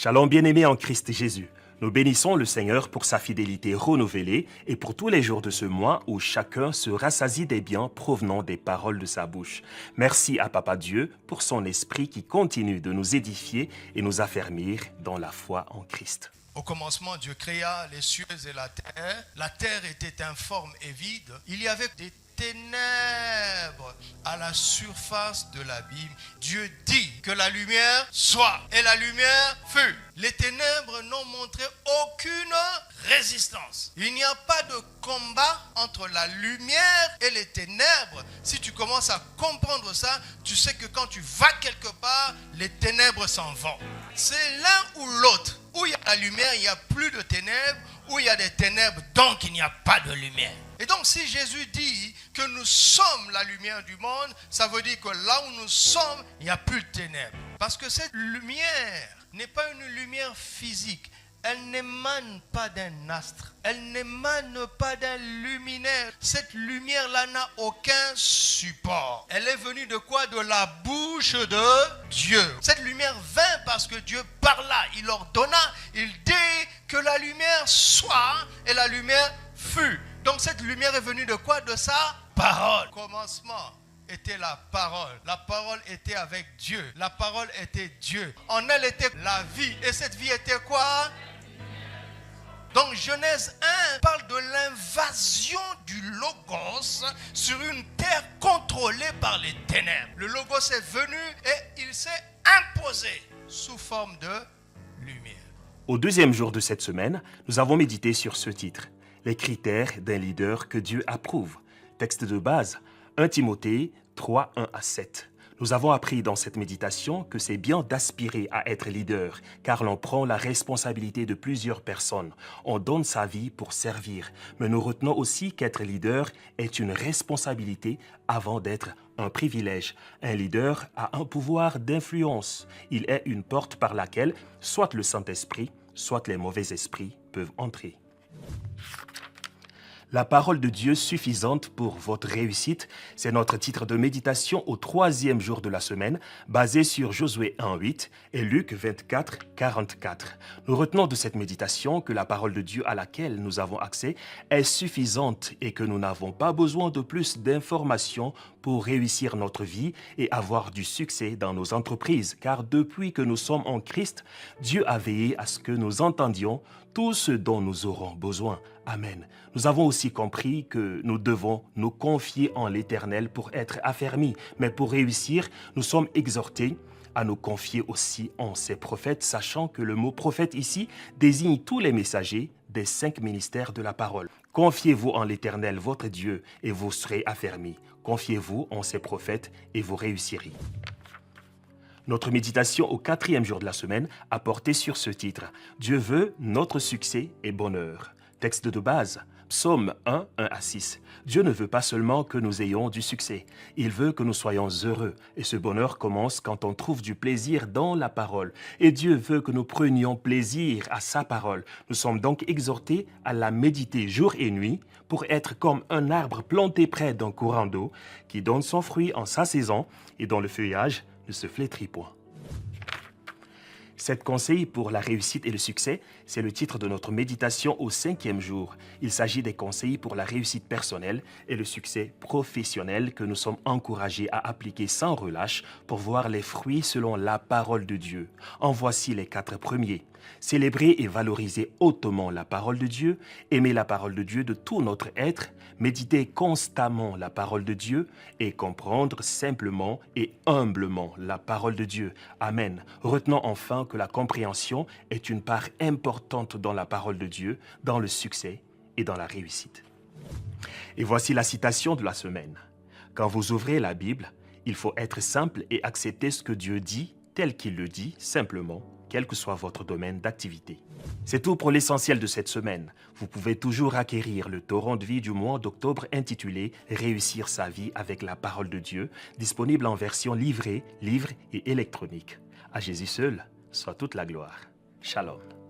Shalom bien-aimés en Christ Jésus. Nous bénissons le Seigneur pour sa fidélité renouvelée et pour tous les jours de ce mois où chacun se rassasie des biens provenant des paroles de sa bouche. Merci à Papa Dieu pour son esprit qui continue de nous édifier et nous affermir dans la foi en Christ. Au commencement, Dieu créa les cieux et la terre. La terre était informe et vide. Il y avait des ténèbres à la surface de l'abîme. Dieu dit que la lumière soit, et la lumière fut. Les ténèbres n'ont montré aucune résistance. Il n'y a pas de combat entre la lumière et les ténèbres. Si tu commences à comprendre ça, tu sais que quand tu vas quelque part, les ténèbres s'en vont. C'est l'un ou l'autre. Où il y a la lumière, il n'y a plus de ténèbres. Où il y a des ténèbres, donc il n'y a pas de lumière. Et donc si Jésus dit que nous sommes la lumière du monde, ça veut dire que là où nous sommes, il n'y a plus de ténèbres. Parce que cette lumière n'est pas une lumière physique. Elle n'émane pas d'un astre. Elle n'émane pas d'un luminaire. Cette lumière-là n'a aucun support. Elle est venue de quoi? De la bouche de Dieu. Cette lumière vint parce que Dieu parla. Il ordonna, il dit que la lumière soit et la lumière fut. Donc cette lumière est venue de quoi? De sa parole. Au commencement était la parole. La parole était avec Dieu. La parole était Dieu. En elle était la vie. Et cette vie était quoi? Donc Genèse 1 parle de l'invasion du Logos sur une terre contrôlée par les ténèbres. Le Logos est venu et il s'est imposé sous forme de lumière. Au deuxième jour de cette semaine, nous avons médité sur ce titre, les critères d'un leader que Dieu approuve. Texte de base, 1 Timothée 3, 1 à 7. Nous avons appris dans cette méditation que c'est bien d'aspirer à être leader, car l'on prend la responsabilité de plusieurs personnes. On donne sa vie pour servir. Mais nous retenons aussi qu'être leader est une responsabilité avant d'être un privilège. Un leader a un pouvoir d'influence. Il est une porte par laquelle soit le Saint-Esprit, soit les mauvais esprits peuvent entrer. La parole de Dieu suffisante pour votre réussite, c'est notre titre de méditation au troisième jour de la semaine, basé sur Josué 1:8 et Luc 24:44. Nous retenons de cette méditation que la parole de Dieu à laquelle nous avons accès est suffisante et que nous n'avons pas besoin de plus d'informations pour réussir notre vie et avoir du succès dans nos entreprises, car depuis que nous sommes en Christ, Dieu a veillé à ce que nous entendions tout ce dont nous aurons besoin. Amen. Nous avons aussi compris que nous devons nous confier en l'Éternel pour être affermis. Mais pour réussir, nous sommes exhortés à nous confier aussi en ses prophètes, sachant que le mot prophète ici désigne tous les messagers des 5 ministères de la parole. Confiez-vous en l'Éternel, votre Dieu, et vous serez affermis. Confiez-vous en ses prophètes et vous réussirez. Notre méditation au 4e jour de la semaine a porté sur ce titre. Dieu veut notre succès et bonheur. Texte de base, Psaume 1, 1 à 6. Dieu ne veut pas seulement que nous ayons du succès. Il veut que nous soyons heureux. Et ce bonheur commence quand on trouve du plaisir dans la parole. Et Dieu veut que nous prenions plaisir à sa parole. Nous sommes donc exhortés à la méditer jour et nuit pour être comme un arbre planté près d'un courant d'eau qui donne son fruit en sa saison et dont le feuillage ne se flétrit point. 7 conseils pour la réussite et le succès, c'est le titre de notre méditation au 5e jour. Il s'agit des conseils pour la réussite personnelle et le succès professionnel que nous sommes encouragés à appliquer sans relâche pour voir les fruits selon la parole de Dieu. En voici les 4 premiers. Célébrer et valoriser hautement la parole de Dieu, aimer la parole de Dieu de tout notre être, méditer constamment la parole de Dieu et comprendre simplement et humblement la parole de Dieu. Amen. Retenons enfin que la compréhension est une part importante dans la parole de Dieu, dans le succès et dans la réussite. Et voici la citation de la semaine. Quand vous ouvrez la Bible, il faut être simple et accepter ce que Dieu dit tel qu'il le dit, simplement, quel que soit votre domaine d'activité. C'est tout pour l'essentiel de cette semaine. Vous pouvez toujours acquérir le torrent de vie du mois d'octobre intitulé « Réussir sa vie avec la parole de Dieu », disponible en version livrée, livre et électronique. À Jésus seul soit toute la gloire. Shalom.